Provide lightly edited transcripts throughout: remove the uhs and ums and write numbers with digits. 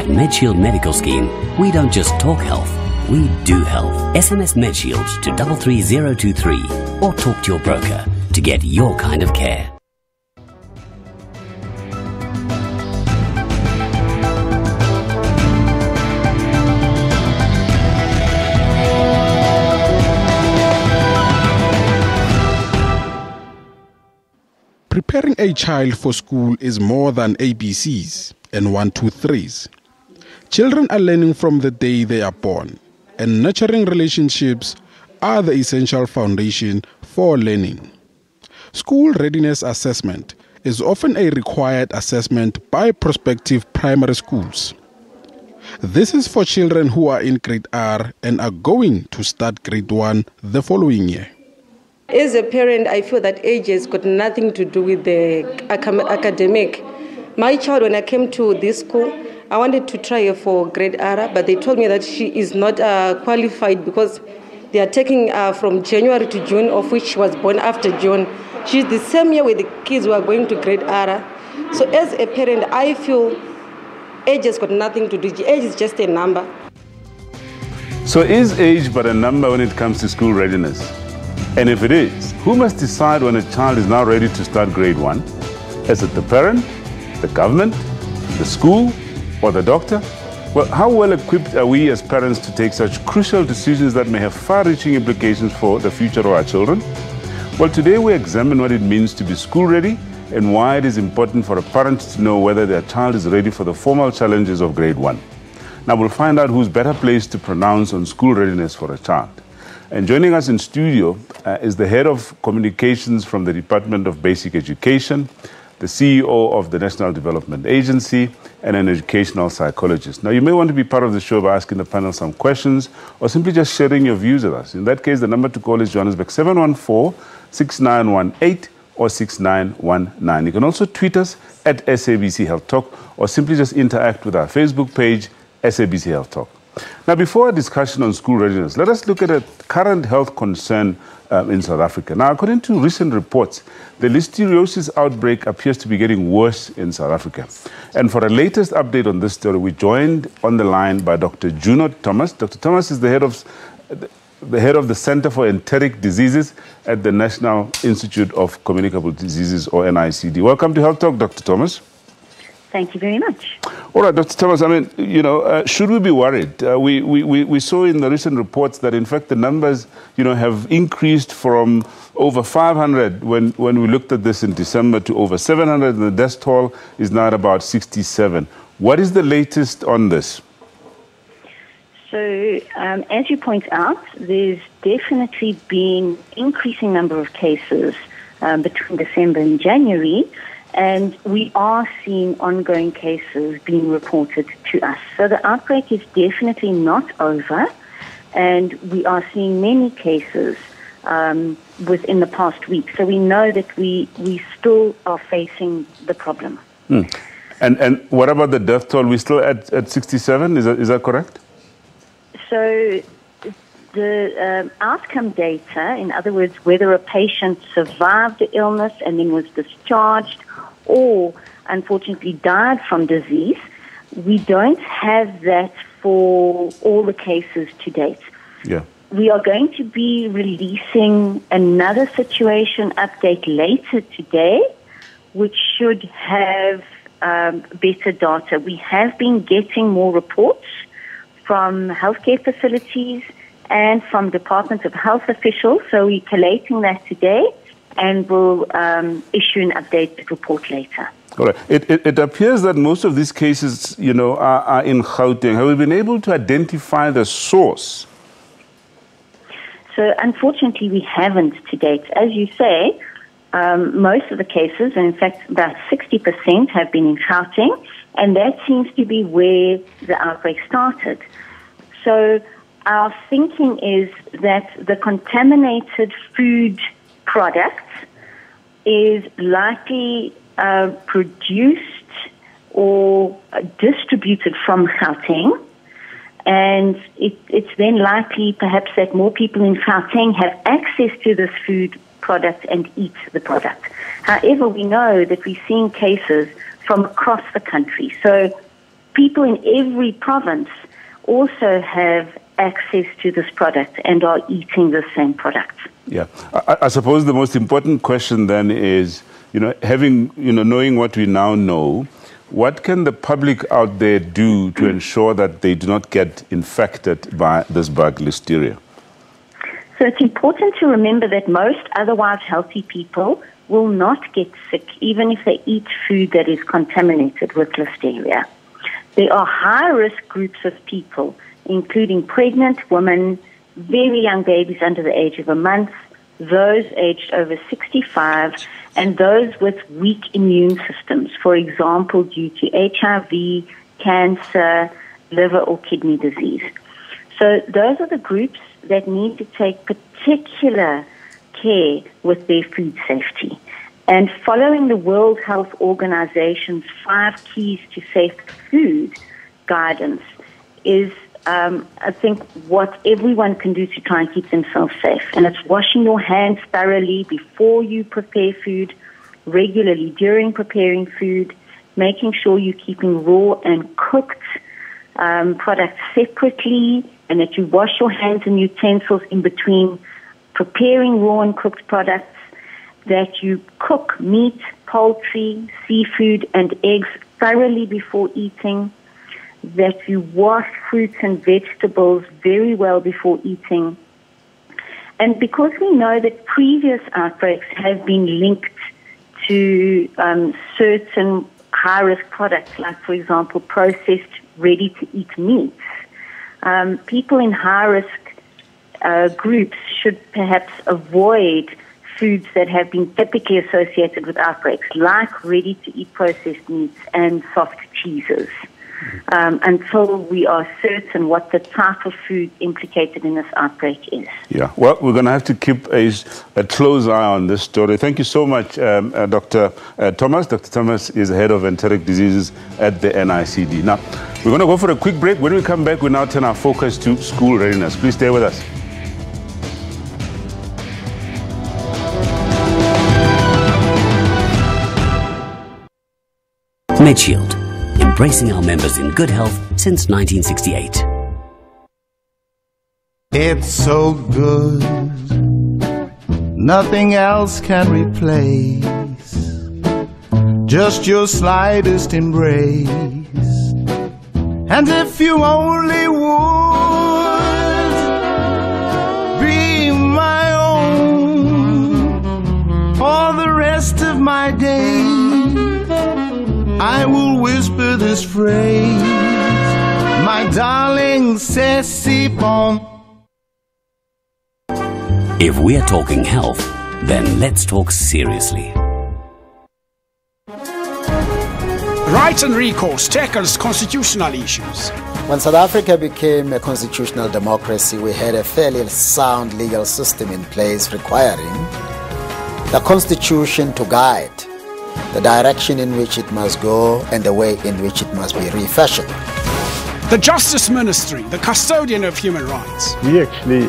At MedShield Medical Scheme, we don't just talk health, we do health. SMS MedShield to 33023 or talk to your broker to get your kind of care. Preparing a child for school is more than ABCs and 1, 2, 3s. Children are learning from the day they are born, and nurturing relationships are the essential foundation for learning. School readiness assessment is often a required assessment by prospective primary schools. This is for children who are in grade R and are going to start grade 1 the following year. As a parent, I feel that age has got nothing to do with the academic. My child, when I came to this school, I wanted to try her for grade R, but they told me that she is not qualified because they are taking from January to June, of which she was born after June. She's the same year with the kids who are going to grade R. So as a parent, I feel age has got nothing to do. Age is just a number. So is age but a number when it comes to school readiness? And if it is, who must decide when a child is now ready to start grade 1? Is it the parent, the government, the school, or the doctor? Well, how well equipped are we as parents to take such crucial decisions that may have far-reaching implications for the future of our children? Well, today we examine what it means to be school ready and why it is important for a parent to know whether their child is ready for the formal challenges of grade 1. Now we'll find out who's better placed to pronounce on school readiness for a child. And joining us in studio is the head of communications from the Department of Basic Education, the CEO of the National Development Agency, and an educational psychologist. Now, you may want to be part of the show by asking the panel some questions or simply just sharing your views with us. In that case, the number to call is Johannesburg 714-6918 or 6919. You can also tweet us at SABC Health Talk or simply just interact with our Facebook page, SABC Health Talk. Now, before a discussion on school readiness, let us look at a current health concern in South Africa. Now, according to recent reports, the listeriosis outbreak appears to be getting worse in South Africa. And for a latest update on this story, we're joined on the line by Dr. Juno Thomas. Dr. Thomas is the head of the Center for Enteric Diseases at the National Institute of Communicable Diseases, or NICD. Welcome to Health Talk, Dr. Thomas. Thank you very much. All right, Dr. Thomas, I mean, should we be worried? We saw in the recent reports that, in fact, the numbers, have increased from over 500 when we looked at this in December to over 700, and the death toll is now at about 67. What is the latest on this? So, as you point out, there's definitely been increasing number of cases between December and January. And we are seeing ongoing cases being reported to us. So the outbreak is definitely not over, and we are seeing many cases within the past week. So we know that we still are facing the problem. And what about the death toll? We're still at 67, is that correct? So the outcome data, in other words, whether a patient survived the illness and then was discharged or unfortunately died from disease, we don't have that for all the cases to date. Yeah. We are going to be releasing another situation update later today, which should have better data. We have been getting more reports from healthcare facilities and from Department of Health officials, so we're collating that today, and we'll issue an updated report later. All right. It appears that most of these cases, are in Gauteng. Have we been able to identify the source? So, unfortunately, we haven't to date. As you say, most of the cases, and in fact about 60%, have been in Gauteng, and that seems to be where the outbreak started. So, our thinking is that the contaminated food product is likely produced or distributed from Gauteng, and it's then likely perhaps that more people in Gauteng have access to this food product and eat the product. However, we know that we're seeing cases from across the country. So people in every province also have access to this product and are eating the same product. Yeah. I suppose the most important question then is, knowing what we now know, what can the public out there do to ensure that they do not get infected by this bug, Listeria? So it's important to remember that most otherwise healthy people will not get sick even if they eat food that is contaminated with Listeria. There are high-risk groups of people, including pregnant women, very young babies under the age of a month, those aged over 65, and those with weak immune systems, for example, due to HIV, cancer, liver or kidney disease. So those are the groups that need to take particular care with their food safety. And following the World Health Organization's 5 keys to safe food guidance is, I think, what everyone can do to try and keep themselves safe. And it's washing your hands thoroughly before you prepare food, regularly during preparing food, making sure you're keeping raw and cooked products separately, and that you wash your hands and utensils in between preparing raw and cooked products, that you cook meat, poultry, seafood, and eggs thoroughly before eating, that you wash fruits and vegetables very well before eating. And because we know that previous outbreaks have been linked to certain high-risk products, like, for example, processed, ready-to-eat meats, people in high-risk groups should perhaps avoid foods that have been typically associated with outbreaks, like ready-to-eat processed meats and soft cheeses, until we are certain what the type of food implicated in this outbreak is. Yeah, well, we're going to have to keep a close eye on this story. Thank you so much, Dr. Thomas. Dr. Thomas is head of enteric diseases at the NICD. Now, we're going to go for a quick break. When we come back, we now turn our focus to school readiness. Please stay with us. MedShield, embracing our members in good health since 1968. It's so good, nothing else can replace just your slightest embrace. And if you only would be my own for the rest of my days, I will whisper this phrase, my darling, c'est si bon. If we're talking health, then let's talk seriously. Rights and recourse tackles constitutional issues. When South Africa became a constitutional democracy, we had a fairly sound legal system in place requiring the Constitution to guide the direction in which it must go and the way in which it must be refashioned. The Justice Ministry, the custodian of human rights. We actually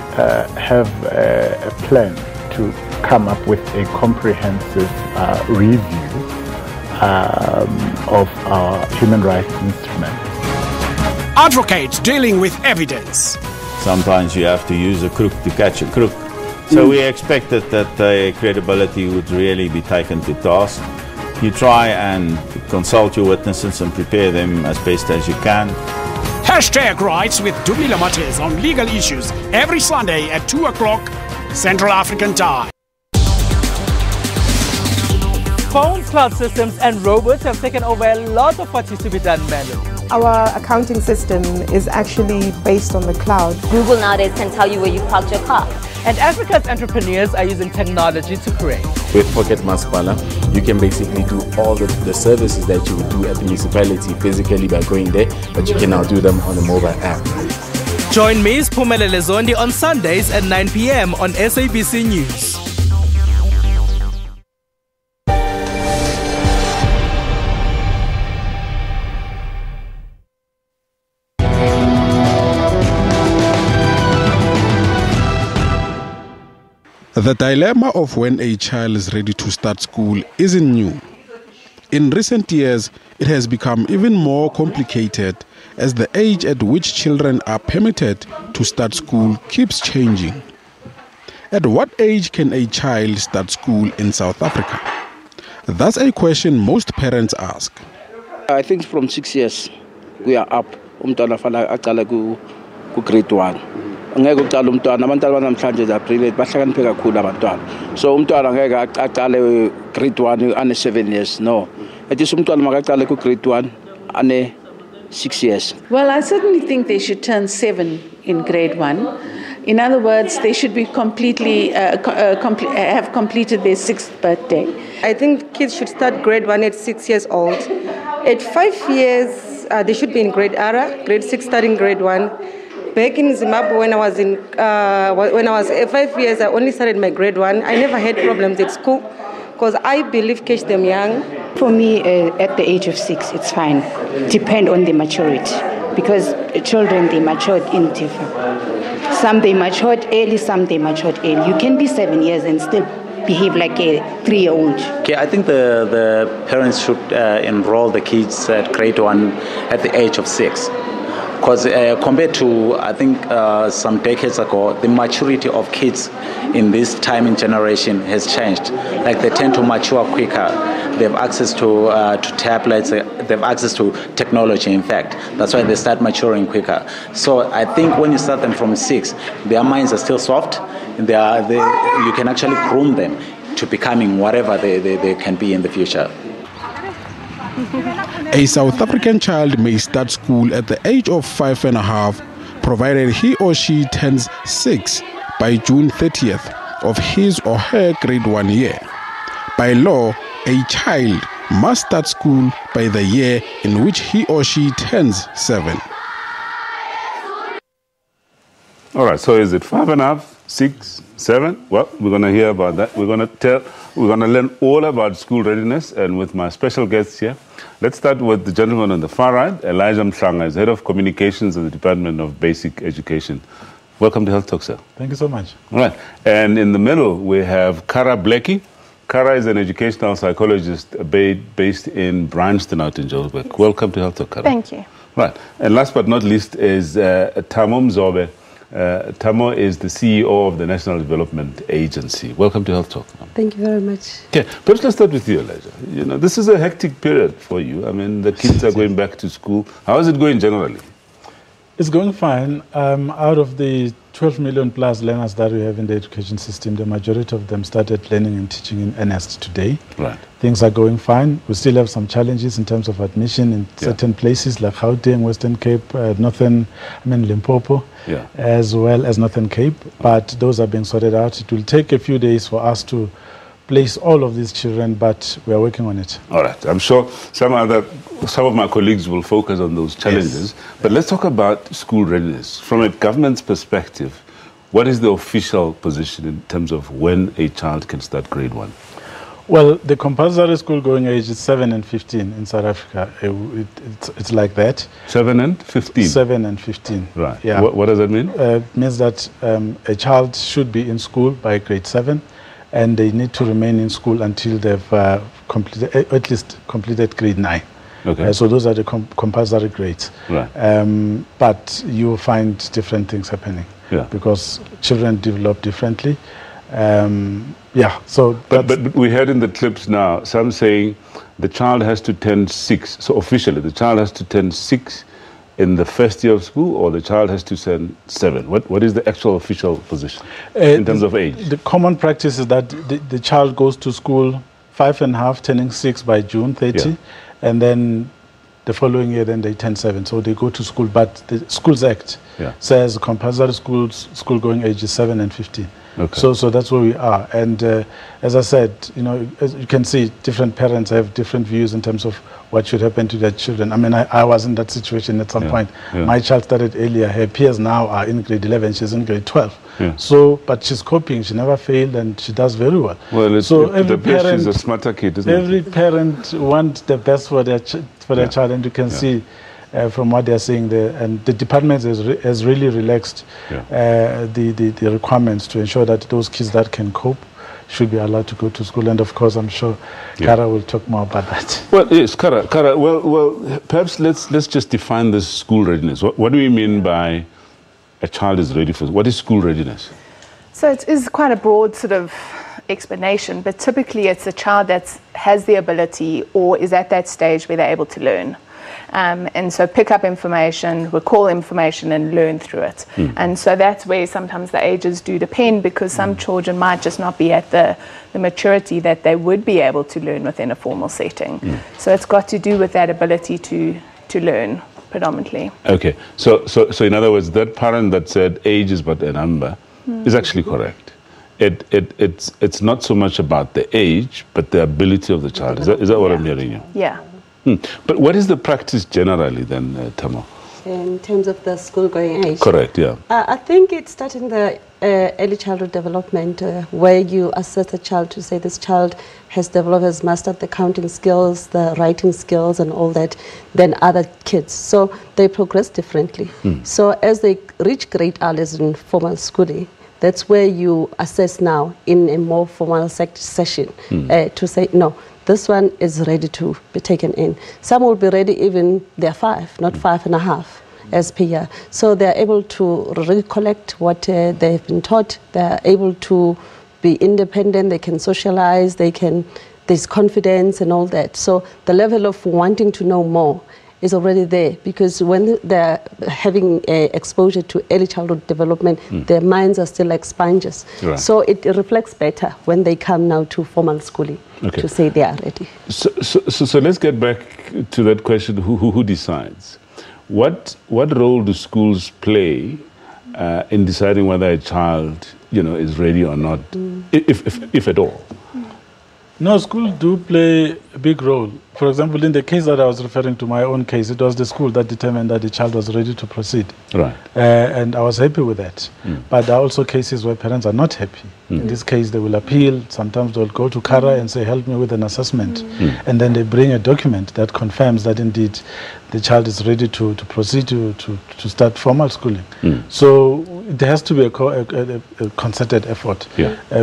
have a plan to come up with a comprehensive review of our human rights instruments. Advocates dealing with evidence. Sometimes you have to use a crook to catch a crook. So we expected that credibility would really be taken to task. You try and consult your witnesses and prepare them as best as you can. Hashtag Rights with Dumila Mates on legal issues every Sunday at 2 o'clock Central African Time. Phones, cloud systems and robots have taken over a lot of what used to be done manually. Our accounting system is actually based on the cloud. Google nowadays can tell you where you parked your car. And Africa's entrepreneurs are using technology to create. With Pocket Masipala, you can basically do all the services that you would do at the municipality physically by going there, but you can now do them on the mobile app. Join me, Spumelele Zondi, on Sundays at 9 p.m. on SABC News. The dilemma of when a child is ready to start school isn't new. In recent years, It has become even more complicated as the age at which children are permitted to start school keeps changing. At what age can a child start school in South Africa? That's a question most parents ask. I think from 6 years we are up. Umntwana fana aqala ku grade 1. Ngeke uqala umntwana abantwana banamhlanje they are brilliant bahlakaniphe kakhulu abantwana. So umntwana ngeke aqale grade 1 ane 7 years. No. It is umntwana makaqale ku grade 1 ane 6 years. Well, I certainly think they should turn 7 in grade 1. In other words, they should be completely have completed their 6th birthday. I think kids should start grade 1 at 6 years old. At 5 years, they should be in grade ARA, grade 6 starting grade 1. Back in Zimbabwe, when I was 5 years, I only started my grade 1. I never had problems at school because I believe catch them young. For me, at the age of 6, it's fine. Depend on the maturity, because children, they matured in different. Some they matured early, some they matured early. You can be 7 years and still behave like a 3-year-old. Okay, I think the parents should enroll the kids at grade 1 at the age of 6. Because compared to, I think, some decades ago, the maturity of kids in this time and generation has changed. Like they tend to mature quicker. They have access to tablets. They have access to technology, in fact. That's why they start maturing quicker. So I think when you start them from 6, their minds are still soft. You can actually groom them to becoming whatever they can be in the future. A South African child may start school at the age of 5.5, provided he or she turns 6 by June 30th of his or her grade 1 year. By law, a child must start school by the year in which he or she turns 7. All right, so is it 5.5, 6, 7? Well, we're going to hear about that. We're going to learn all about school readiness, and with my special guests here. Let's start with the gentleman on the far right. Elijah Mhlanga is Head of Communications at the Department of Basic Education. Welcome to Health Talk, sir. Thank you so much. All right, and in the middle we have Kara Blackie. Kara is an educational psychologist based in Bryanston out in Joburg. Welcome to Health Talk, Kara. Thank you. Right, and last but not least is Thamo Mzobe. Thamo is the CEO of the National Development Agency. Welcome to Health Talk. Thank you very much. Okay, perhaps let's start with you, Elijah. You know, this is a hectic period for you. I mean, the kids are going back to school. How is it going generally? It's going fine. Out of the 12 million plus learners that we have in the education system, the majority of them started learning and teaching in earnest today. Right. Things are going fine. We still have some challenges in terms of admission in certain places like Gauteng, Western Cape, Limpopo, as well as Northern Cape. But those are being sorted out. It will take a few days for us to place all of these children, but we are working on it. All right. I'm sure some of my colleagues will focus on those challenges. Yes. But let's talk about school readiness. From a government's perspective, what is the official position in terms of when a child can start grade 1? Well, the compulsory school going age is 7 and 15 in South Africa. It's like that. 7 and 15? 7 and 15. Right. Yeah. What does that mean? It means that a child should be in school by grade 7. And they need to remain in school until they've at least completed grade 9. Okay. So those are the compulsory grades. Right. But you find different things happening. Yeah. Because children develop differently. So but we heard in the clips now some saying the child has to turn 6. So officially, the child has to turn 6 in the first year of school, or the child has to turn 7? What is the actual official position in terms of age? The common practice is that the child goes to school 5.5, turning 6 by June 30, and then the following year then they turn 7. So they go to school, but the Schools Act says compulsory school going age is 7 and 15. Okay. So that's where we are. And as I said, as you can see, different parents have different views in terms of what should happen to their children. I mean, I was in that situation at some point. My child started earlier. Her peers now are in grade 11. She's in grade 12. So, but she's coping. She never failed, and she does very well. Well, so every parent, she's a smarter kid, isn't every parent wants the best for their child, and you can see from what they're saying there, and the department has really relaxed the requirements to ensure that those kids that can cope, should be allowed to go to school. And of course, I'm sure Kara will talk more about that. Well, yes, Kara. Well, perhaps let's just define this school readiness. What do we mean by a child is ready for? What is school readiness? So it is quite a broad sort of explanation, but typically it's a child that has the ability or is at that stage where they're able to learn. And so pick up information, recall information, and learn through it. And so that's where sometimes the ages do depend, because some children might just not be at the maturity that they would be able to learn within a formal setting. So it's got to do with that ability to learn predominantly. Okay, so in other words, that parent that said age is but a number is actually correct. It's not so much about the age, but the ability of the child. Is that what I'm hearing you? Yeah. But what is the practice generally then, Tamo? In terms of the school-going age? Correct, yeah. I think it's starting the early childhood development where you assess the child to say this child has developed, has mastered the counting skills, the writing skills and all that than other kids. So they progress differently. So as they reach grade R, as in formal schooling, that's where you assess now in a more formal session to say, no, this one is ready to be taken in. Some will be ready even, they're 5, not 5.5 as per year. So they're able to recollect what they've been taught. They're able to be independent, they can socialize, there's confidence and all that. So the level of wanting to know more is already there, because when they're having exposure to early childhood development, their minds are still like sponges. Right. So it reflects better when they come now to formal schooling to say they are ready. So let's get back to that question, who decides? What role do schools play in deciding whether a child is ready or not, if at all? No, schools do play a big role. For example, in the case that I was referring to, my own case, it was the school that determined that the child was ready to proceed. Right. And I was happy with that. But there are also cases where parents are not happy. In this case, they will appeal. Sometimes they'll go to Kara and say, help me with an assessment. And then they bring a document that confirms that indeed the child is ready to proceed to start formal schooling. So there has to be a concerted effort.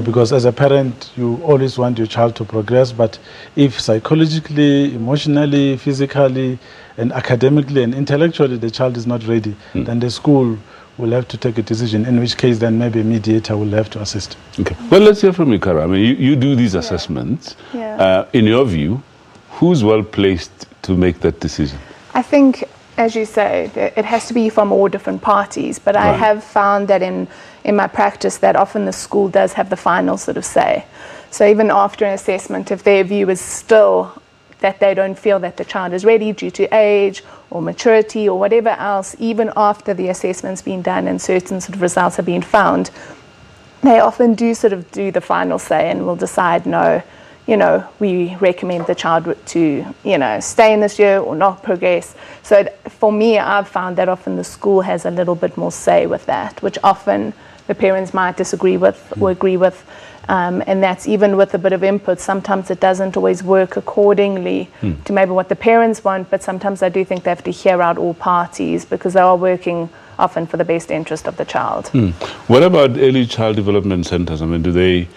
Because as a parent, you always want your child to progress. But if psychologically, emotionally, physically, and academically and intellectually the child is not ready, then the school will have to take a decision, in which case then maybe a mediator will have to assist. Okay. Well, let's hear from you, Kara. I mean, you do these assessments. In your view, who's well placed to make that decision? I think, as you say, it has to be from all different parties, but I have found that in my practice that often the school does have the final sort of say. So even after an assessment, if their view is still that they don't feel that the child is ready due to age or maturity or whatever else, even after the assessment's been done and certain sort of results have been found, they often do sort of do the final say and will decide, no, we recommend the child to, stay in this year or not progress. So for me, I've found that often the school has a little bit more say with that, which often the parents might disagree with or agree with. And that's even with a bit of input. Sometimes it doesn't always work accordingly to maybe what the parents want, but sometimes I do think they have to hear out all parties because they are working often for the best interest of the child. What about early child development centers? I mean, do they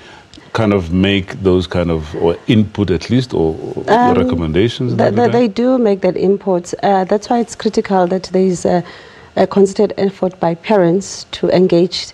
kind of make those kind of, or input at least, or recommendations? They do make that input. That's why it's critical that there is a concerted effort by parents to engage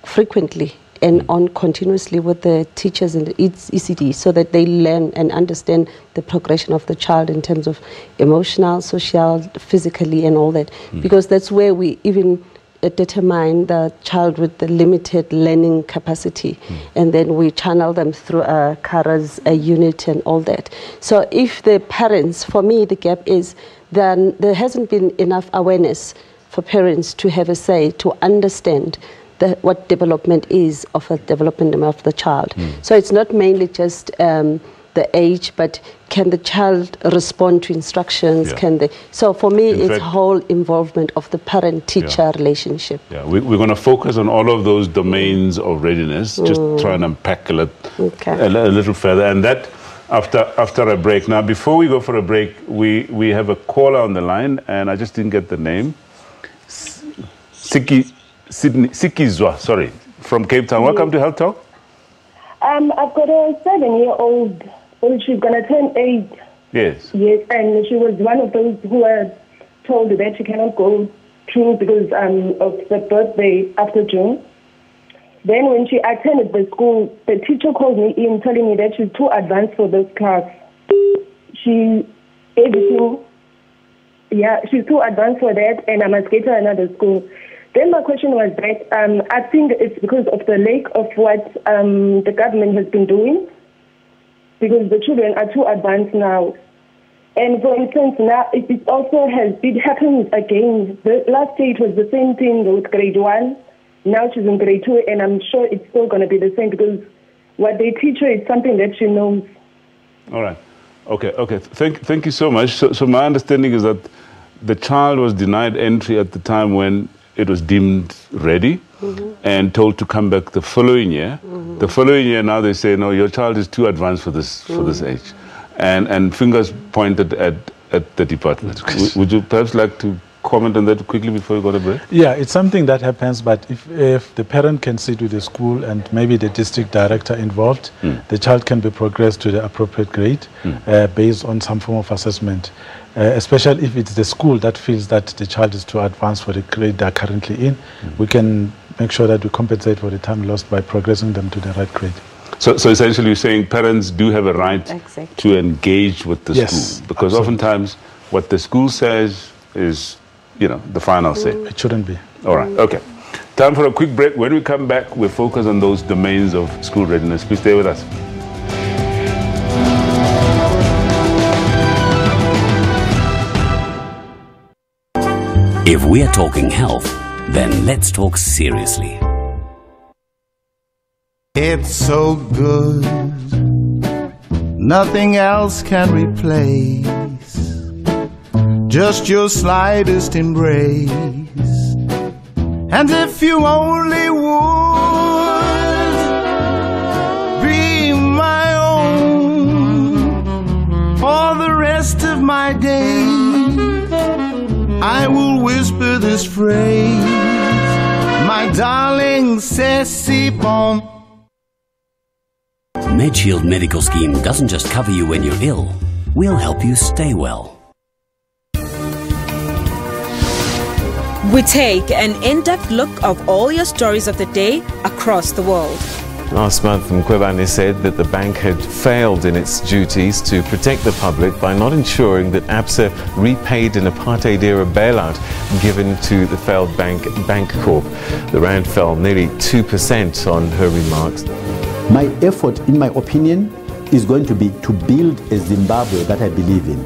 frequently and on continuously with the teachers in the ECD so that they learn and understand the progression of the child in terms of emotional, social, physically and all that. Because that's where we even determine the child with the limited learning capacity and then we channel them through a Kara's unit and all that. So if the parents, for me the gap is then there hasn't been enough awareness for parents to have a say, to understand what development is of the development of the child. So it's not mainly just the age, but can the child respond to instructions? Can they? So for me, it's whole involvement of the parent-teacher relationship. We're going to focus on all of those domains of readiness, just try and unpack a little further, and that after a break. Now, before we go for a break, we have a caller on the line, and I just didn't get the name. Sikizwa, sorry, from Cape Town. Welcome to Health Talk. I've got a 7-year-old. Well, she's going to turn 8. Yes. Yes, and she was one of those who were told that she cannot go through because of the birthday after June. Then when she attended the school, the teacher called me in telling me that she's too advanced for this class. She's too advanced for that, and I must get her another school. Then my question was that I think it's because of the lack of what the government has been doing, because the children are too advanced now. And for instance, now it happens again. The last year it was the same thing with grade 1. Now she's in grade 2, and I'm sure it's still going to be the same because what they teach her is something that she knows. All right. Okay. Thank you so much. So my understanding is that the child was denied entry at the time when it was deemed ready and told to come back the following year. The following year, now they say, no, your child is too advanced for this age. And fingers pointed at the department. Would you perhaps like to comment on that quickly before we go to break? Yeah, it's something that happens, but if the parent can sit with the school and maybe the district director involved, the child can be progressed to the appropriate grade based on some form of assessment, especially if it's the school that feels that the child is too advanced for the grade they're currently in. We can make sure that we compensate for the time lost by progressing them to the right grade. So essentially you're saying parents do have a right to engage with the school, because oftentimes what the school says is, the final say. It shouldn't be. All right, okay. Time for a quick break. When we come back, we'll focus on those domains of school readiness. Please stay with us. If we're talking health, then let's talk seriously. It's so good, nothing else can replace just your slightest embrace. And if you only would be my own for the rest of my days, I will whisper this phrase, my darling, c'est bon. MedShield Medical Scheme doesn't just cover you when you're ill, we'll help you stay well. We take an in-depth look of all your stories of the day across the world. Last month, Mkhwebane said that the bank had failed in its duties to protect the public by not ensuring that ABSA repaid an apartheid-era bailout given to the failed bank, Bank-Corp. The rand fell nearly 2% on her remarks. My effort, in my opinion, is going to be to build a Zimbabwe that I believe in,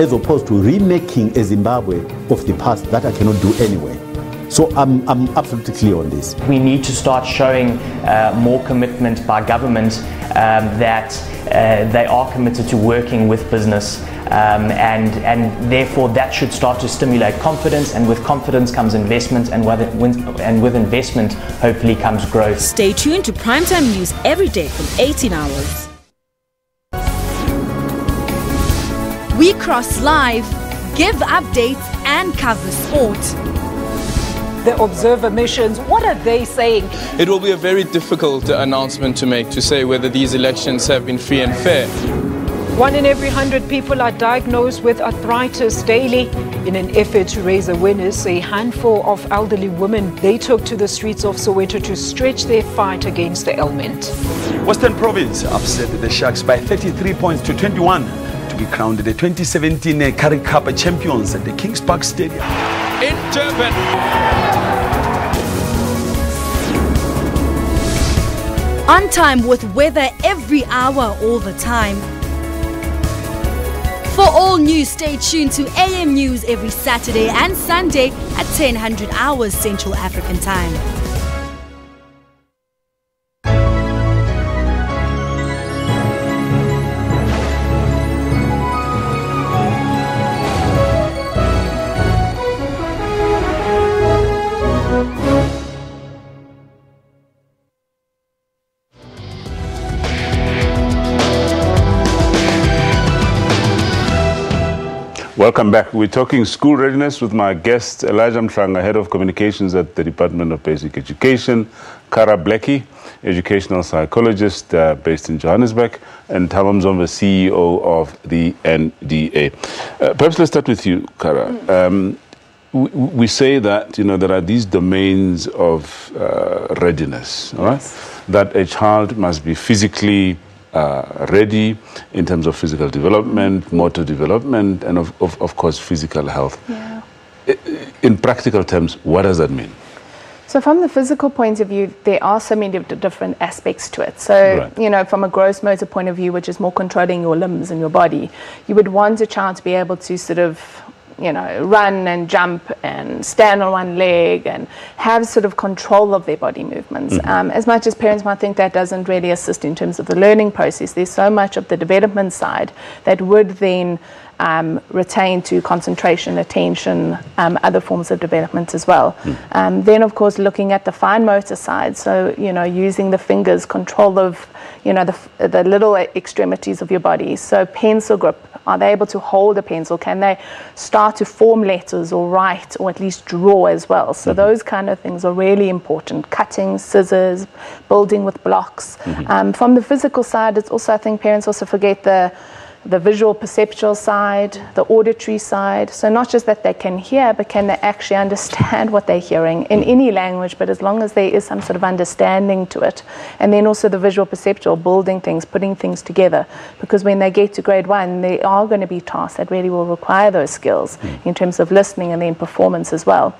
as opposed to remaking a Zimbabwe of the past that I cannot do anyway. So I'm absolutely clear on this. We need to start showing more commitment by government that they are committed to working with business, and therefore that should start to stimulate confidence, and with confidence comes investment, and with investment hopefully comes growth. Stay tuned to Primetime News every day from 18 hours. We cross live, give updates and cover sport. The observer missions, what are they saying? It will be a very difficult announcement to make, to say whether these elections have been free and fair. 1 in every 100 people are diagnosed with arthritis daily. In an effort to raise awareness, a handful of elderly women, they took to the streets of Soweto to stretch their fight against the ailment. Western Province upset the Sharks by 33 points to 21 to be crowned the 2017 Currie Cup champions at the Kings Park Stadium. In Durban. On time with weather every hour, all the time. For all news, stay tuned to AM News every Saturday and Sunday at 1000 hours Central African Time. Welcome back. We're talking school readiness with my guest, Elijah Mhlanga, Head of Communications at the Department of Basic Education, Kara Blackie, educational psychologist based in Johannesburg, and Thabo Mzombe, CEO of the NDA. Perhaps let's start with you, Kara. We say that, you know, there are these domains of readiness, all right? That a child must be physically ready in terms of physical development, motor development, and of course physical health. Yeah. In practical terms, what does that mean? So from the physical point of view, there are so many different aspects to it. So, you know, from a gross motor point of view, which is more controlling your limbs and your body, you would want a child to be able to sort of, you know, run and jump and stand on one leg and have sort of control of their body movements. As much as parents might think that doesn't really assist in terms of the learning process, there's so much of the development side that would then retain to concentration, attention, other forms of development as well. Then, of course, looking at the fine motor side, so, you know, using the fingers, control of, you know, the little extremities of your body. So pencil grip, are they able to hold a pencil? Can they start to form letters or write or at least draw as well? So those kind of things are really important. Cutting, scissors, building with blocks. From the physical side, it's also, I think parents also forget the visual perceptual side, the auditory side. So not just that they can hear, but can they actually understand what they're hearing in any language, but as long as there is some sort of understanding to it. And then also the visual perceptual, building things, putting things together. Because when they get to grade 1, there are going to be tasks that really will require those skills in terms of listening and then performance as well.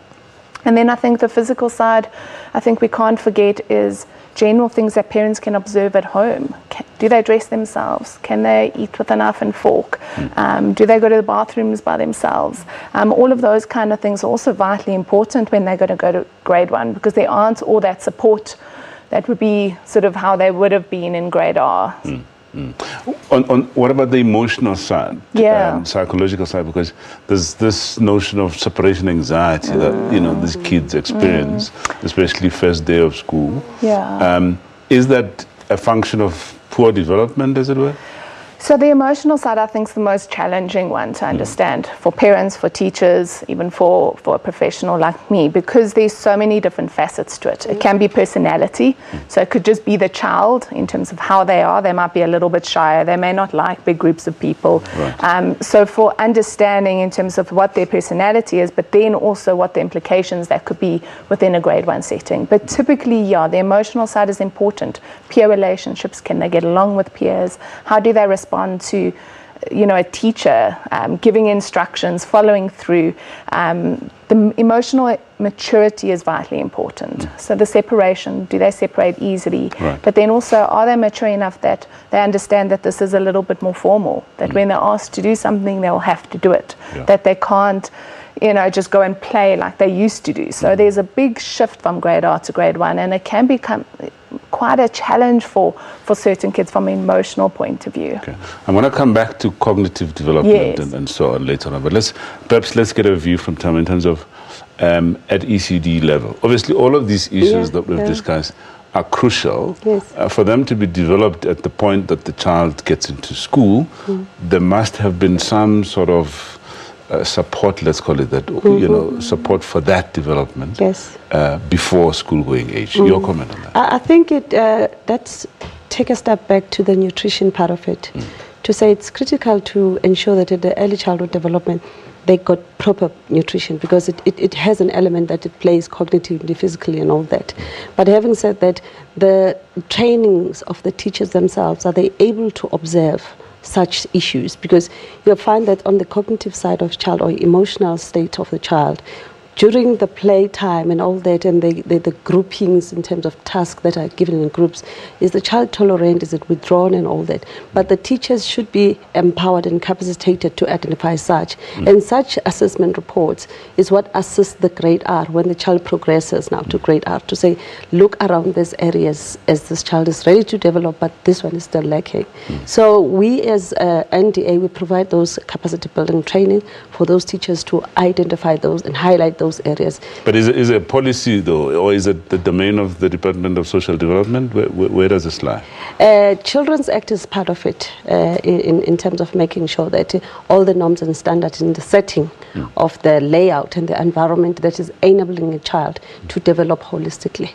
And then I think the physical side, I think we can't forget is general things that parents can observe at home. Do they dress themselves? Can they eat with a knife and fork? Do they go to the bathrooms by themselves? All of those kind of things are also vitally important when they're going to go to grade 1, because there aren't all that support that would be sort of how they would have been in grade R. On what about the emotional side, yeah, psychological side? Because there's this notion of separation anxiety that, you know, these kids experience, especially first day of school. Yeah. Is that a function of poor development, as it were? So the emotional side, I think, is the most challenging one to understand for parents, for teachers, even for a professional like me, because there's so many different facets to it. It can be personality, so it could just be the child in terms of how they are. They might be a little bit shyer. They may not like big groups of people. So for understanding in terms of what their personality is, but then also what the implications that could be within a grade 1 setting. But typically, yeah, the emotional side is important. Peer relationships, can they get along with peers? How do they respond to, you know, a teacher giving instructions, following through? The emotional maturity is vitally important. So the separation, do they separate easily? But then also, are they mature enough that they understand that this is a little bit more formal, that when they're asked to do something, they'll have to do it, that they can't, you know, just go and play like they used to do. So there's a big shift from grade R to grade 1, and it can become quite a challenge for certain kids from an emotional point of view. Okay. I'm going to come back to cognitive development and so on later on, but let's get a view from Tam in terms of at ECD level. Obviously, all of these issues that we've discussed are crucial for them to be developed at the point that the child gets into school. There must have been some sort of support, let's call it that, you know, support for that development before school-going age. Your comment on that? I think that's take a step back to the nutrition part of it, to say it's critical to ensure that at the early childhood development they got proper nutrition, because it has an element that it plays cognitively, physically and all that. But having said that, the trainings of the teachers themselves, are they able to observe such issues? Because you'll find that on the cognitive side of child or emotional state of the child, during the playtime and all that, and the groupings in terms of tasks that are given in groups, is the child tolerant, is it withdrawn and all that? But the teachers should be empowered and capacitated to identify such. And such assessment reports is what assists the grade R when the child progresses now to grade R, to say, look around these areas as this child is ready to develop, but this one is still lacking. So we as NDA, we provide those capacity building training for those teachers to identify those and highlight those areas. But is it a policy though, or is it the domain of the Department of Social Development? Where does this lie? Children's Act is part of it in terms of making sure that all the norms and standards in the setting of the layout and the environment that is enabling a child to develop holistically.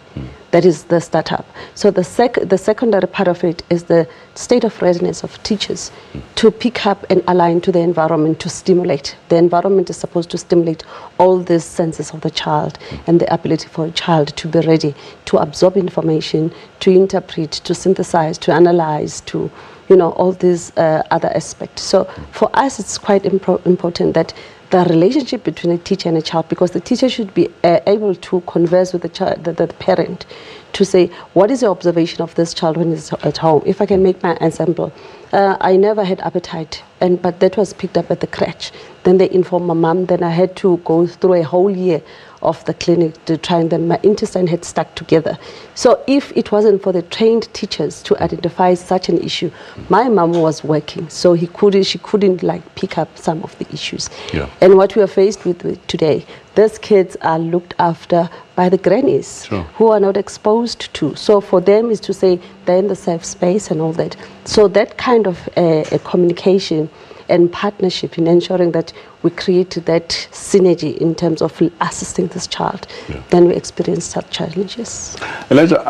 That is the startup. So the secondary part of it is the state of readiness of teachers to pick up and align to the environment, to stimulate. The environment is supposed to stimulate all these senses of the child and the ability for a child to be ready to absorb information, to interpret, to synthesize, to analyze, to all these other aspects. So for us, it's quite important that the relationship between a teacher and a child, because the teacher should be able to converse with the child, the parent, to say, what is your observation of this child when he's at home? If I can make my example, I never had appetite, but that was picked up at the crèche. Then they informed my mom, then I had to go through a whole year of the clinic to try, and then my intestine had stuck together. So if it wasn't for the trained teachers to identify such an issue, my mom was working, so she couldn't pick up some of the issues. Yeah. And what we are faced with today, these kids are looked after by the grannies who are not exposed to. So for them is to say they're in the safe space and all that. So that kind of a communication and partnership in ensuring that we create that synergy in terms of assisting this child, then we experience such challenges. Elijah,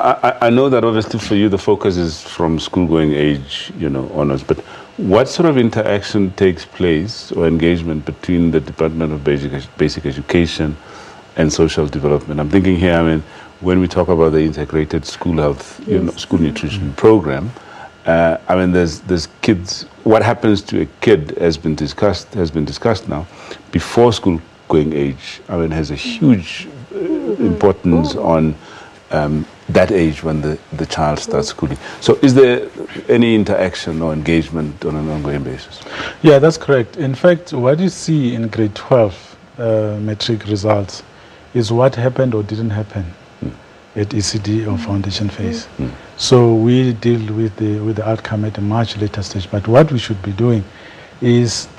I know that obviously for you the focus is from school-going age, onwards, but what sort of interaction takes place or engagement between the Department of Basic Education and Social Development? I'm thinking here, when we talk about the integrated school health, school nutrition program, there's kids. What happens to a kid has been discussed now. Before school going age, has a huge importance on that age when the child starts schooling. So is there any interaction or engagement on an ongoing basis? Yeah, that's correct. In fact, what you see in grade 12 metric results is what happened or didn't happen at ECD or foundation phase. So we deal with the outcome at a much later stage. But what we should be doing is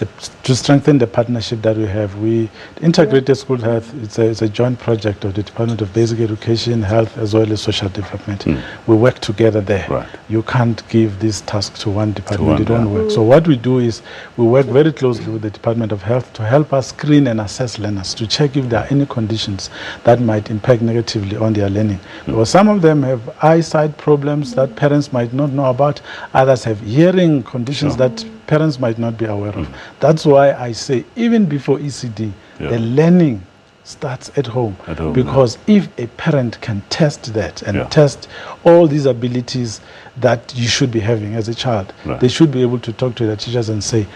to strengthen the partnership that we have. The integrated school health, it's a joint project of the Department of Basic Education, Health, as well as Social Development. We work together there. Right. You can't give this task to one department, it won't work. So what we do is we work very closely with the Department of Health to help us screen and assess learners, to check if there are any conditions that might impact negatively on their learning. Because some of them have eyesight problems that parents might not know about, others have hearing conditions that parents might not be aware of. That's why I say, even before ECD, the learning starts at home. Because if a parent can test that and test all these abilities that you should be having as a child, they should be able to talk to their teachers and say,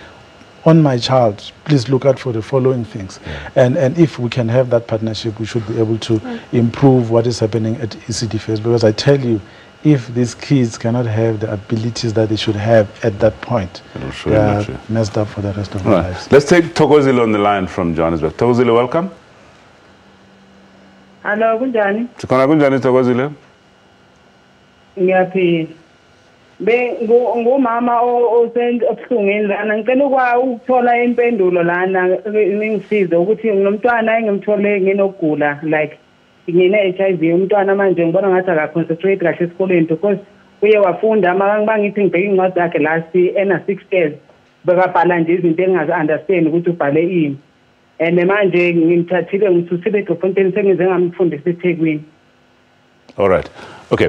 on my child, please look out for the following things. And if we can have that partnership, we should be able to improve what is happening at ECD phase. Because I tell you, if these kids cannot have the abilities that they should have at that point, they are messed up for the rest of their lives. Let's take Thokozile on the line from Johannesburg. Thokozile, welcome. Hello, kunjani? Sikhona kunjani Thokozile? Ngiyaphila. Ngumama osebuhlungeni lana, ngicela ukuthola impendulo lana ngingisize ukuthi nomntwana engimthole nginogula like ngine-HIV, umntwana manje ngibona ngathi akaconcentrate kahle esikoleni because uye wafunda mangithi ngibheke incwadi yakhe last ena 6 years bekabhala nje izinto engazi-understand ukuthi ubhale ini, and manje ngimthathile ngimthusile eGofontein sengize ngamfundisa eThekwini. All right. Okay.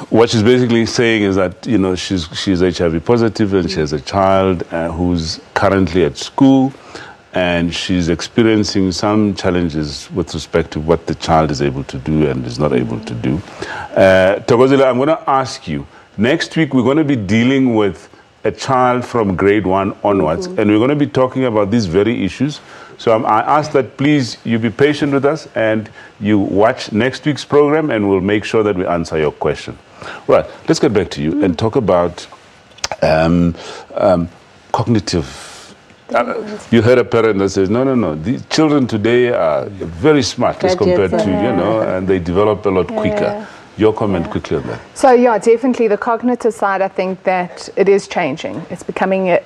What she's basically saying is that, she's HIV positive and she has a child who's currently at school, and she's experiencing some challenges with respect to what the child is able to do and is not able to do. Thokozile, I'm going to ask you, next week we're going to be dealing with a child from grade 1 onwards, and we're going to be talking about these very issues. So I ask that please you be patient with us and you watch next week's program, and we'll make sure that we answer your question. Right, let's get back to you and talk about cognitive. You heard a parent that says, no, the children today are very smart as compared to, and they develop a lot quicker. Your comment quickly on that. So yeah, definitely the cognitive side, I think that it is changing. It's becoming,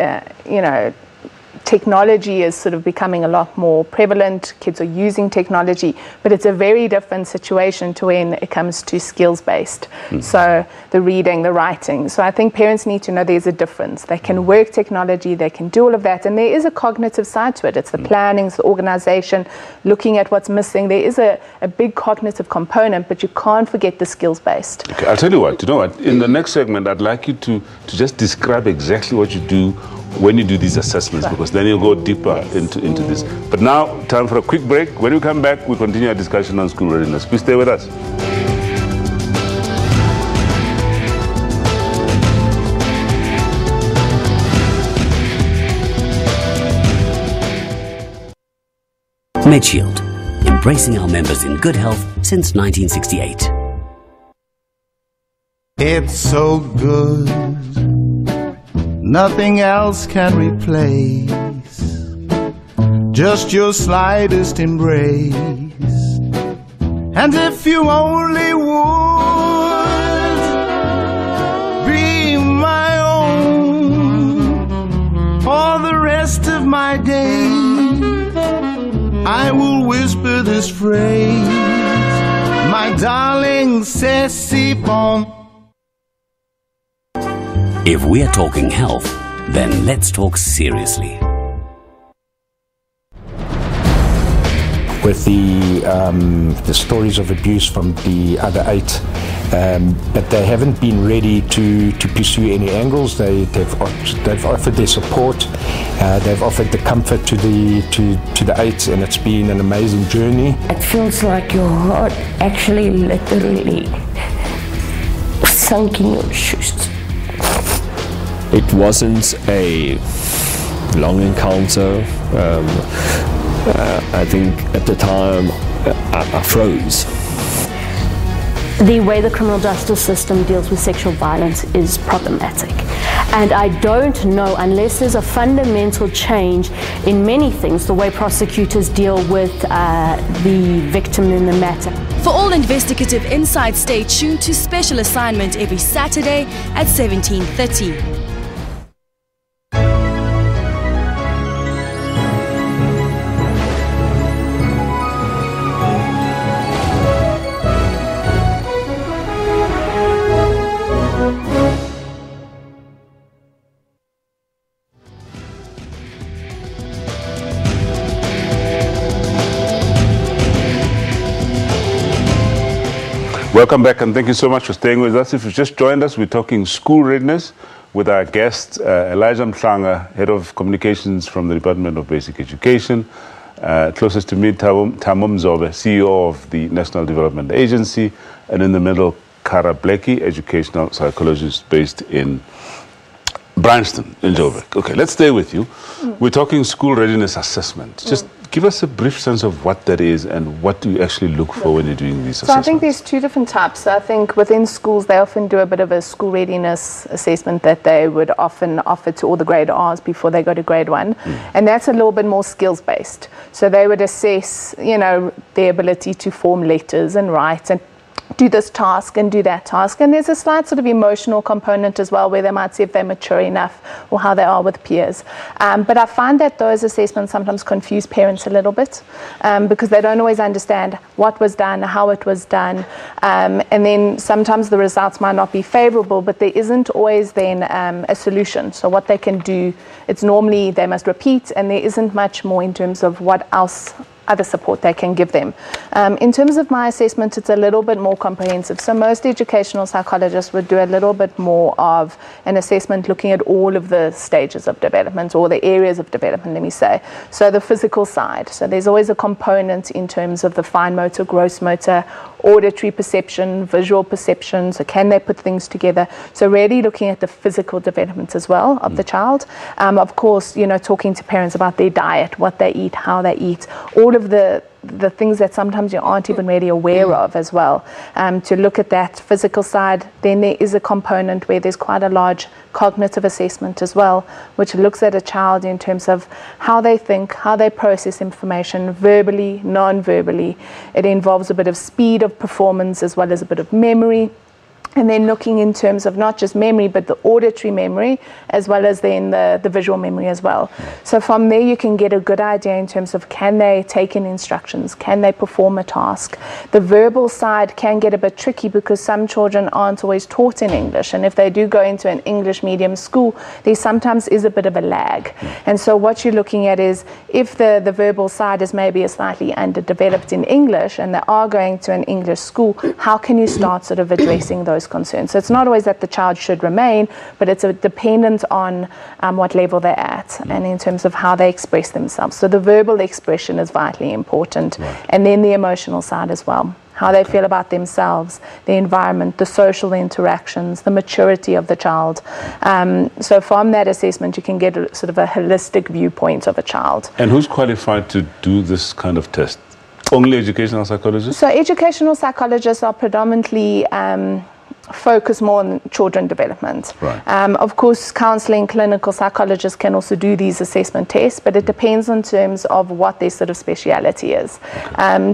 technology is sort of becoming a lot more prevalent. Kids are using technology, but it's a very different situation to when it comes to skills-based. So the reading, the writing. So I think parents need to know there's a difference. They can work technology, they can do all of that, and there is a cognitive side to it. It's the planning, it's the organization, looking at what's missing. There is a big cognitive component, but you can't forget the skills-based. Okay, I'll tell you what, in the next segment, I'd like you to just describe exactly what you do when you do these assessments, because then you'll go deeper into this. But now, time for a quick break. When we come back, we continue our discussion on school readiness. Please stay with us. MedShield, embracing our members in good health since 1968. It's so good, nothing else can replace just your slightest embrace. And if you only would be my own for the rest of my days, I will whisper this phrase, my darling, c'est si bon. If we're talking health, then let's talk seriously. With the stories of abuse from the other 8, but they haven't been ready to pursue any angles. They've offered their support. They've offered the comfort to the 8s, and it's been an amazing journey. It feels like your heart actually literally sunk in your shoes. It wasn't a long encounter. I think at the time I froze. The way the criminal justice system deals with sexual violence is problematic. And I don't know, unless there's a fundamental change in many things, the way prosecutors deal with the victim in the matter. For all investigative insights, stay tuned to Special Assignment every Saturday at 17:30. Welcome back, and thank you so much for staying with us. If you've just joined us, we're talking school readiness with our guest, Elijah Mhlanga, Head of Communications from the Department of Basic Education. Closest to me, Thabo Mzobe, CEO of the National Development Agency. And in the middle, Kara Blackie, educational psychologist based in Bryanston, in Joburg. Okay, let's stay with you. We're talking school readiness assessment. Just give us a brief sense of what that is and what do you actually look for when you're doing these assessments. So I think there's 2 different types. I think within schools, they often do a bit of a school readiness assessment that they would often offer to all the grade R's before they go to grade 1. And that's a little bit more skills-based. So they would assess, their ability to form letters and write and do this task and do that task. And there's a slight sort of emotional component as well, where they might see if they're mature enough or how they are with peers. But I find that those assessments sometimes confuse parents a little bit because they don't always understand what was done, how it was done. And then sometimes the results might not be favorable, but there isn't always then a solution. So what they can do, it's normally they must repeat, and there isn't much more in terms of what else other support they can give them. In terms of my assessment, it's a little bit more comprehensive. So most educational psychologists would do a little bit more of an assessment looking at all of the stages of development or the areas of development, let me say. So the physical side. So there's always a component in terms of the fine motor, gross motor, auditory perception, visual perception. So can they put things together? So really looking at the physical development as well of the child. Of course, talking to parents about their diet, what they eat, how they eat, all of the things that sometimes you aren't even really aware of as well. To look at that physical side, then there is a component where there's quite a large cognitive assessment as well, which looks at a child in terms of how they think, how they process information, verbally, non-verbally. It involves a bit of speed of performance as well as a bit of memory. and then looking in terms of not just memory, but the auditory memory, as well as then the visual memory as well. So from there, you can get a good idea in terms of, can they take in instructions? Can they perform a task? The verbal side can get a bit tricky because some children aren't always taught in English. And if they do go into an English medium school, there sometimes is a bit of a lag. And so what you're looking at is, if the verbal side is maybe slightly underdeveloped in English and they are going to an English school, how can you start sort of addressing those concerns? So it's not always that the child should remain, but it's dependent on what level they're at and in terms of how they express themselves. So the verbal expression is vitally important, and then the emotional side as well. How they feel about themselves, the environment, the social interactions, the maturity of the child. So from that assessment, you can get sort of a holistic viewpoint of a child. And who's qualified to do this kind of test? Only educational psychologists? So educational psychologists are predominantly focus more on children development. Right. Of course, counselling, clinical psychologists can also do these assessment tests, but it depends in terms of what their sort of speciality is.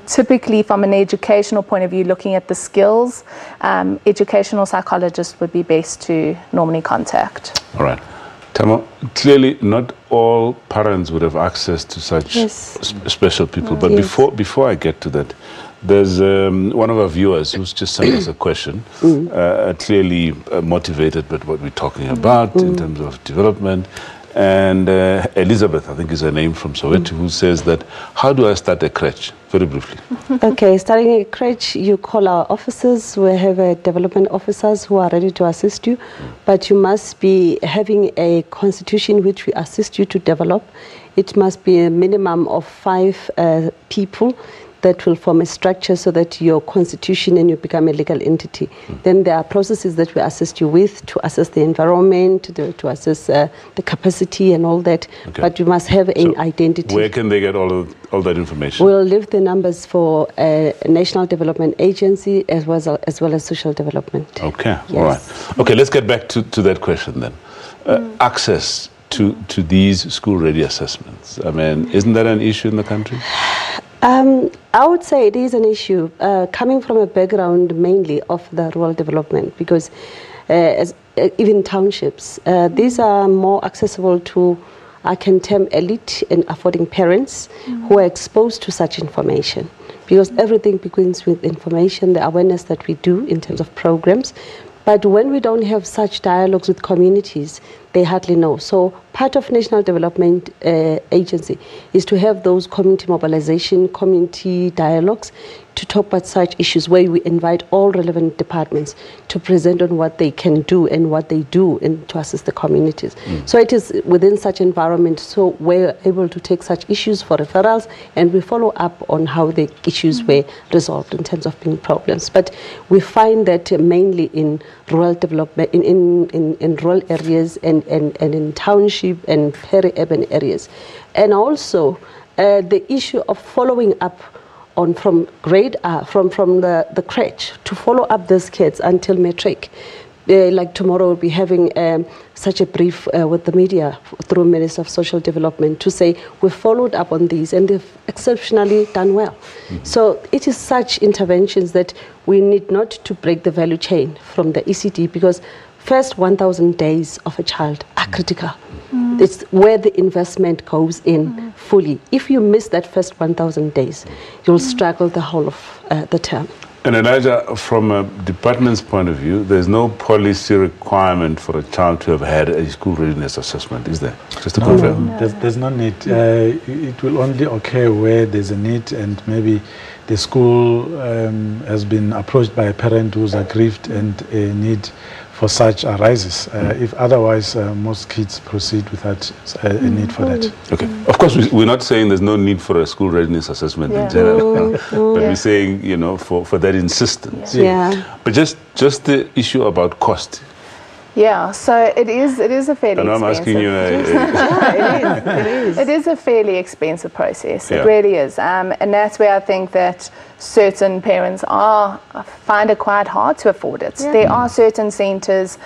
Typically, from an educational point of view, looking at the skills, educational psychologists would be best to normally contact. All right. Tamo, clearly not all parents would have access to such special people, but before I get to that, there's one of our viewers who's just sent us a question, clearly motivated by what we're talking about in terms of development. And Elizabeth, I think is her name, from Soweto, who says that, how do I start a crèche? Very briefly. Okay, starting a crèche, you call our officers. We have development officers who are ready to assist you, but you must be having a constitution which we assist you to develop. It must be a minimum of 5 people that will form a structure so that your constitution and you become a legal entity. Then there are processes that we assist you with to assess the environment, to assess the capacity and all that. But you must have an identity. Where can they get all that information? We'll leave the numbers for a National Development Agency as well as Social Development. Okay, all right. Okay, let's get back to that question then. Access to these school-ready assessments. I mean, isn't that an issue in the country? I would say it is an issue, coming from a background mainly of the rural development, because even townships, these are more accessible to, I can term, elite and affording parents who are exposed to such information, because everything begins with information, the awareness that we do in terms of programs. But when we don't have such dialogues with communities, they hardly know. So part of National Development Agency is to have those community mobilization, community dialogues to talk about such issues, where we invite all relevant departments to present on what they can do and what they do and to assist the communities. So it is within such environment, so we're able to take such issues for referrals, and we follow up on how the issues were resolved in terms of being problems. But we find that mainly in rural development, in rural areas and in township and peri-urban areas. And also the issue of following up from the crèche, to follow up these kids until matric. Like tomorrow we'll be having such a brief with the media through Minister of Social Development to say we followed up on these and they've exceptionally done well. So it is such interventions that we need not to break the value chain from the ECD, because first 1,000 days of a child are critical. It's where the investment goes in fully. If you miss that first 1,000 days, you'll struggle the whole of the term. And Elijah, from a department's point of view, there's no policy requirement for a child to have had a school readiness assessment, is there? Just to confirm. There's no need. It will only occur where there's a need, and maybe the school has been approached by a parent who's aggrieved and a need for such arises. If otherwise, most kids proceed without a need for that. Okay. Of course, we're not saying there's no need for a school readiness assessment in general, but we're saying, you know, for that insistence. But just the issue about cost. Yeah, so it is a fairly and I'm asking you. It is a fairly expensive process. It really is, and that's where I think that certain parents find it quite hard to afford it. There are certain centres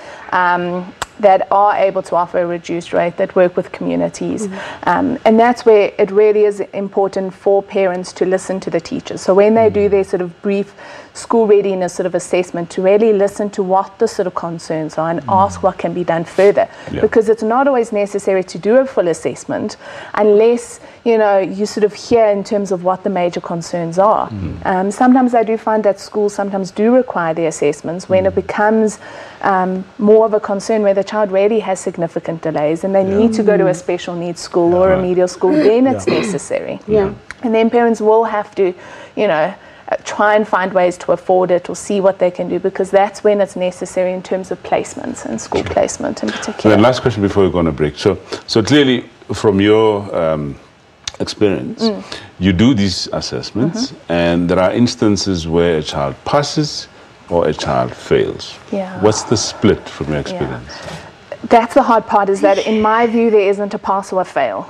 that are able to offer a reduced rate, that work with communities. And that's where it really is important for parents to listen to the teachers. So when they do their sort of brief school readiness sort of assessment, to really listen to what the sort of concerns are and ask what can be done further. Because it's not always necessary to do a full assessment unless, you know, you sort of hear in terms of what the major concerns are. Sometimes I do find that schools sometimes do require the assessments when it becomes more of a concern where the child really has significant delays and they need to go to a special needs school or a remedial school, then it's necessary. And then parents will have to, you know, try and find ways to afford it or see what they can do, because that's when it's necessary in terms of placements and school placement in particular. And last question before we go on a break. So clearly from your experience, you do these assessments and there are instances where a child passes or a child fails. What's the split from your experience? That's the hard part, is that in my view there isn't a pass or a fail.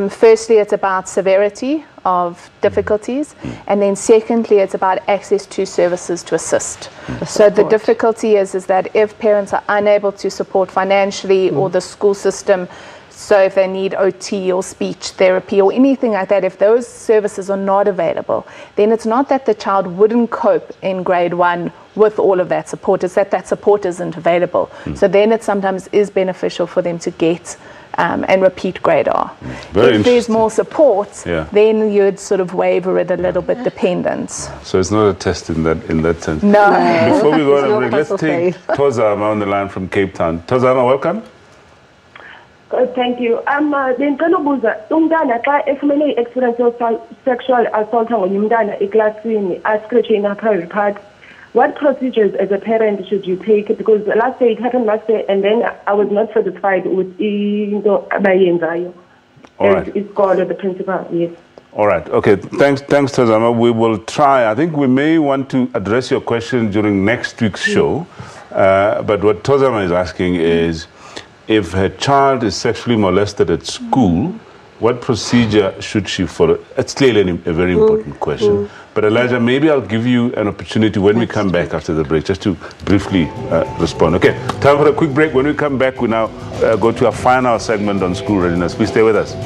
Firstly, it's about severity of difficulties, and then secondly it's about access to services to assist. So the difficulty is that if parents are unable to support financially or the school system, so if they need OT or speech therapy or anything like that, if those services are not available, then it's not that the child wouldn't cope in grade 1 with all of that support, it's that that support isn't available. So then it sometimes is beneficial for them to get and repeat grade R. If there's more support, then you'd sort of waver it a little bit, dependence. So it's not a test in that sense. No. Before we go on a break, let's take Tozama on the line from Cape Town. Tozama, welcome. Thank you. Bengicela umntana xa efumene i-experience of sexual assault ngomnye umntana eklasini ascratch in a private part, what procedures as a parent should you take? Because last day it happened last day, and then I was not satisfied with into abayenzayo. All right. It's called the principal. Yes. All right. Okay. Thanks, Tozama. We will try. I think we may want to address your question during next week's show. But what Tozama is asking is, if her child is sexually molested at school, what procedure should she follow? It's clearly a very important question. But Elijah, maybe I'll give you an opportunity when we come back after the break, just to briefly respond. Okay, time for a quick break. When we come back, we now go to our final segment on school readiness. Please stay with us.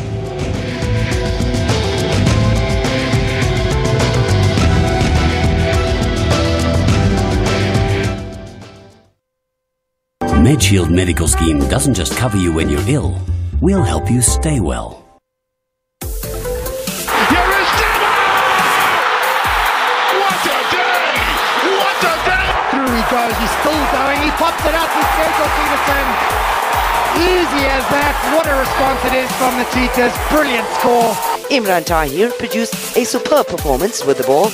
MedShield Medical Scheme doesn't just cover you when you're ill, we'll help you stay well. Goes, he's still going, he pops it up, he says to Peterson, easy as that. What a response it is from the Cheetahs, brilliant score. Imran Tahir produced a superb performance with the ball.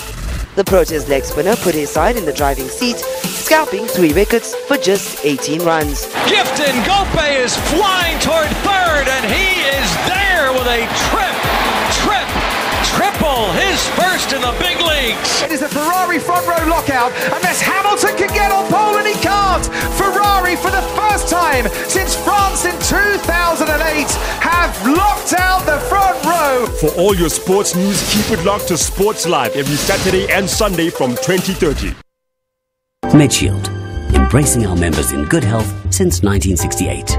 The Proteas leg spinner put his side in the driving seat, scalping 3 wickets for just 18 runs. Gifton Gope is flying toward third, and he is there with a triple, his first in the big leagues. It is a Ferrari front row lockout, unless Hamilton can get on pole, and he can't. Ferrari, for the first time since France in 2008, have locked out the front row. For all your sports news, keep it locked to Sports Live every Saturday and Sunday from 20:30. MedShield, embracing our members in good health since 1968.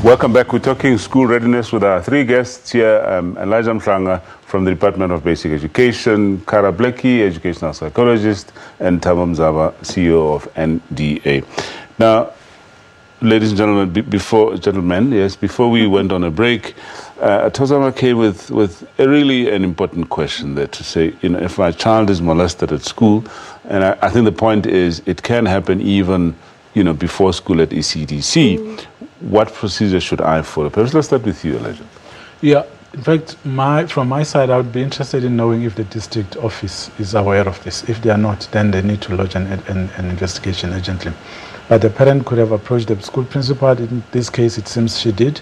Welcome back. We're talking school readiness with our 3 guests here. Elijah Mhlanga from the Department of Basic Education, Kara Blackie, educational psychologist, and Thabo Mzaba, CEO of NDA. Now, ladies and gentlemen, before we went on a break, Tozama came with a really an important question there to say, you know, if my child is molested at school, and I think the point is it can happen even, you know, before school at ECDC. What procedure should I follow? Perhaps let's start with you, Elijah. Yeah, in fact, from my side, I would be interested in knowing if the district office is aware of this. If they are not, then they need to lodge an investigation urgently. but the parent could have approached the school principal. In this case, it seems she did.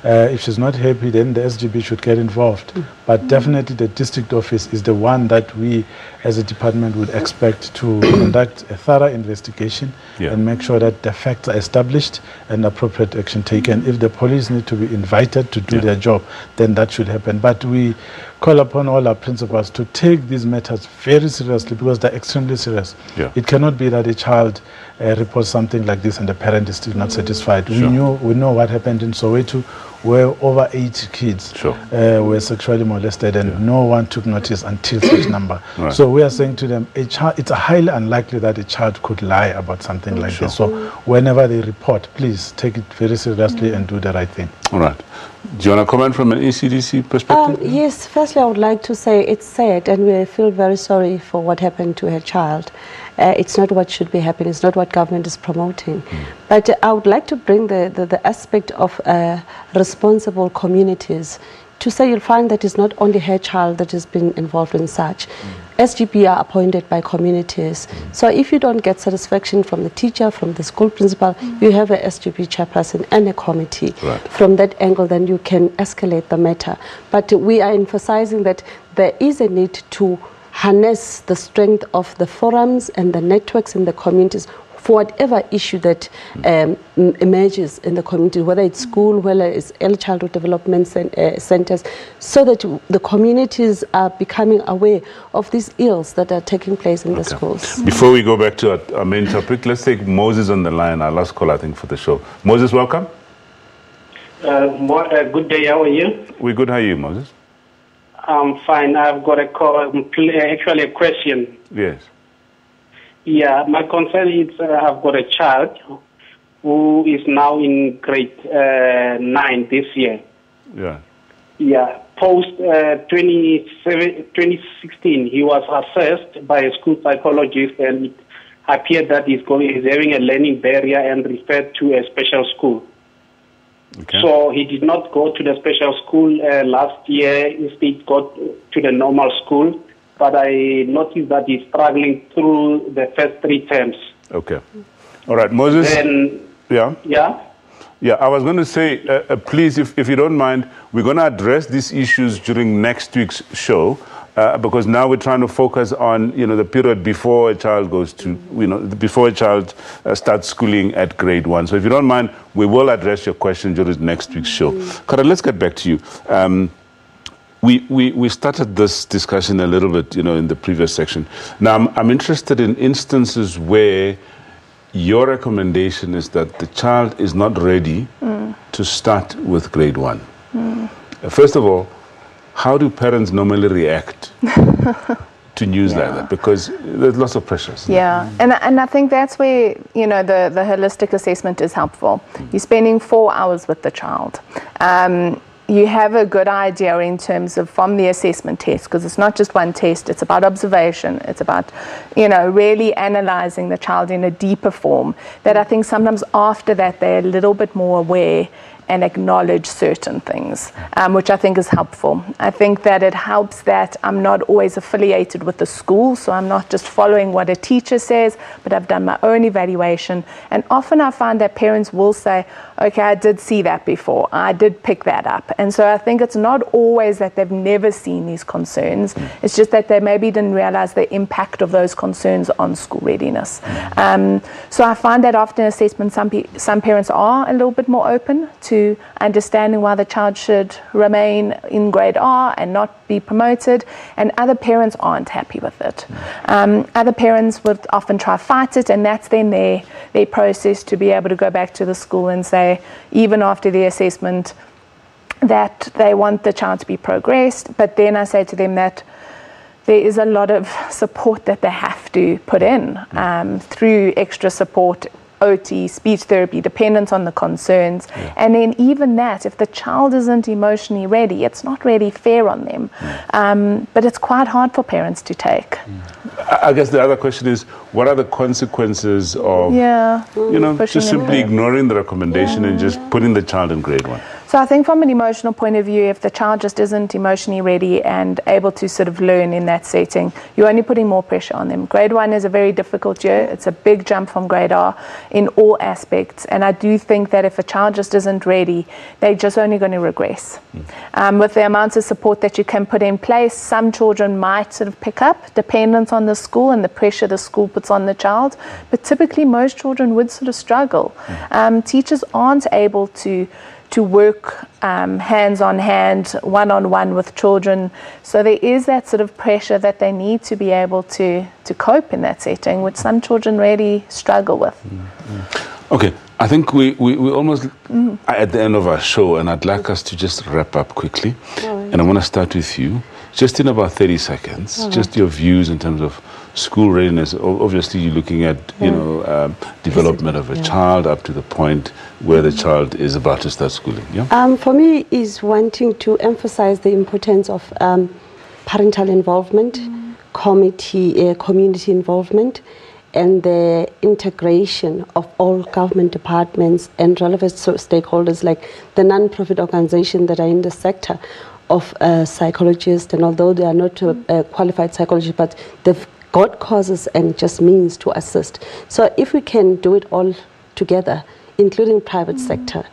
If she's not happy, then the SGB should get involved. But definitely the district office is the one that we as a department would expect to conduct a thorough investigation and make sure that the facts are established and appropriate action taken. If the police need to be invited to do their job, then that should happen. But we call upon all our principals to take these matters very seriously, because they're extremely serious. It cannot be that a child reports something like this and the parent is still not satisfied. We know what happened in Soweto, where over 80 kids were sexually molested, and no one took notice until such number. So we are saying to them, it's highly unlikely that a child could lie about something like this. So whenever they report, please take it very seriously and do the right thing. All right. Do you want to comment from an ECDC perspective? Yes, firstly I would like to say it's sad, and we feel very sorry for what happened to her child. It's not what should be happening, it's not what government is promoting. But I would like to bring the aspect of responsible communities to say you'll find that it's not only her child that has been involved in such. SGB are appointed by communities. So if you don't get satisfaction from the teacher, from the school principal, you have a SGB chairperson and a committee. From that angle, then you can escalate the matter. But we are emphasizing that there is a need to harness the strength of the forums and the networks in the communities for whatever issue that emerges in the community, whether it's school, whether it's early childhood development centers, so that the communities are becoming aware of these ills that are taking place in the schools. Before we go back to our main topic, let's take Moses on the line, our last call, I think, for the show. Moses, welcome. Good day, how are you? We're good, how are you, Moses? I'm fine. I've got actually a question. Yes. Yeah, my concern is I've got a child who is now in grade 9 this year. Yeah. Yeah. Post 2016, he was assessed by a school psychologist, and it appeared that he's having a learning barrier and referred to a special school. So he did not go to the special school last year. Instead, got to the normal school. But I noticed that he's struggling through the first 3 terms. Okay. All right, Moses. Then, yeah, I was going to say, please, if you don't mind, we're going to address these issues during next week's show, because now we're trying to focus on, the period before a child goes to, before a child starts schooling at grade 1. So if you don't mind, we will address your question during next week's show. Kara, let's get back to you. We started this discussion a little bit, in the previous section. Now, I'm interested in instances where your recommendation is that the child is not ready to start with grade 1. First of all, how do parents normally react to news like that? Because there's lots of pressures. Yeah, and I think that's where, the holistic assessment is helpful. You're spending 4 hours with the child. You have a good idea in terms of from the assessment test, because it's not just one test, it's about observation, it's about, really analyzing the child in a deeper form, that I think sometimes after that they're a little bit more aware and acknowledge certain things, which I think is helpful. I think that it helps that I'm not always affiliated with the school, so I'm not just following what a teacher says, but I've done my own evaluation. And often I find that parents will say, okay, I did see that before, I did pick that up. And so I think it's not always that they've never seen these concerns, it's just that they maybe didn't realize the impact of those concerns on school readiness. So I find that after assessment, some parents are a little bit more open to understanding why the child should remain in grade R and not be promoted, and other parents aren't happy with it. Other parents would often try to fight it, and that's then their process to be able to go back to the school and say, even after the assessment, that they want the child to be progressed. But then I say to them that there is a lot of support that they have to put in through extra support, OT, speech therapy, dependent on the concerns. And then even that, if the child isn't emotionally ready, it's not really fair on them. But it's quite hard for parents to take. I guess the other question is, what are the consequences of, just simply ignoring the recommendation and just putting the child in grade 1? So I think from an emotional point of view, if the child just isn't emotionally ready and able to sort of learn in that setting, you're only putting more pressure on them. Grade 1 is a very difficult year. It's a big jump from grade R in all aspects. And I do think that if a child just isn't ready, they're just only going to regress. With the amounts of support that you can put in place, some children might sort of pick up, dependent on the school and the pressure the school puts on the child. But typically, most children would sort of struggle. Teachers aren't able to work hands on hand, one-on-one with children. So there is that sort of pressure that they need to be able to cope in that setting, which some children really struggle with. Okay, I think we almost at the end of our show, and I'd like us to just wrap up quickly. And I want to start with you, just in about 30 seconds, just your views in terms of school readiness. Obviously, you're looking at development of a child up to the point where the child is about to start schooling. Yeah. For me, is wanting to emphasize the importance of parental involvement, community involvement, and the integration of all government departments and relevant stakeholders like the non-profit organizations that are in the sector of psychologists, and although they are not qualified psychologists, but they've got causes and just means to assist. So if we can do it all together, including private sector,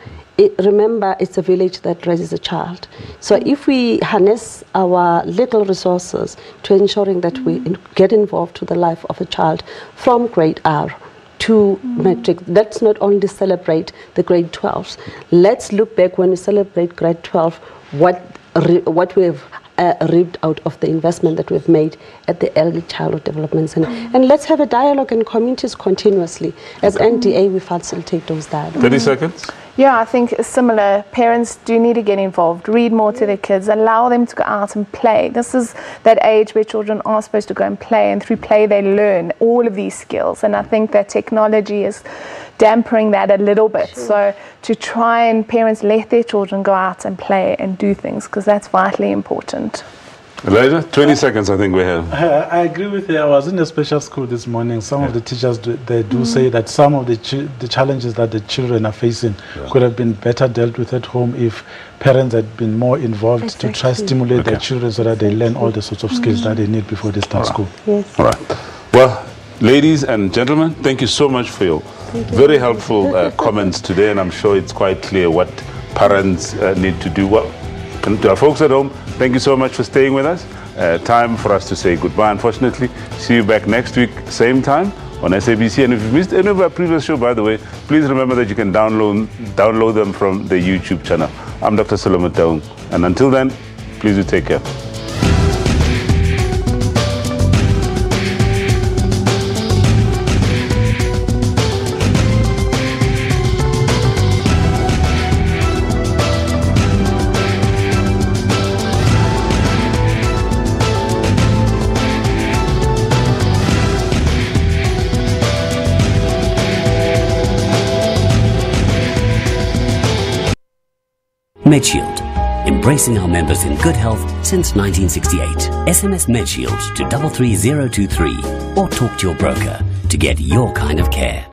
remember it's a village that raises a child. So if we harness our little resources to ensuring that we get involved to the life of a child from grade R to matric, let's not only celebrate the grade 12s. Let's look back when we celebrate grade 12, what we have reaped out of the investment that we've made at the early childhood development center. And let's have a dialogue in communities continuously. As NDA, we facilitate those dialogues. 30 seconds. Yeah, I think similar. Parents do need to get involved, read more to their kids, allow them to go out and play. This is that age where children are supposed to go and play, and through play they learn all of these skills. And I think that technology is dampering that a little bit. So to try and parents let their children go out and play and do things, because that's vitally important. Elijah, 20 seconds I think we have. I agree with you. I was in a special school this morning. Some of the teachers, they do say that some of the challenges that the children are facing could have been better dealt with at home if parents had been more involved to try to stimulate their children so that they learn all the sorts of skills that they need before they start school. Yes. All right. Well, ladies and gentlemen, thank you so much for your very helpful comments today, and I'm sure it's quite clear what parents need to do. Well, and to our folks at home, thank you so much for staying with us. Time for us to say goodbye, unfortunately. See you back next week, same time on SABC. And if you've missed any of our previous show, by the way, please remember that you can download them from the YouTube channel. I'm Dr. Solomon Taung, and until then, please do take care. MedShield, embracing our members in good health since 1968. SMS MedShield to 33023 or talk to your broker to get your kind of care.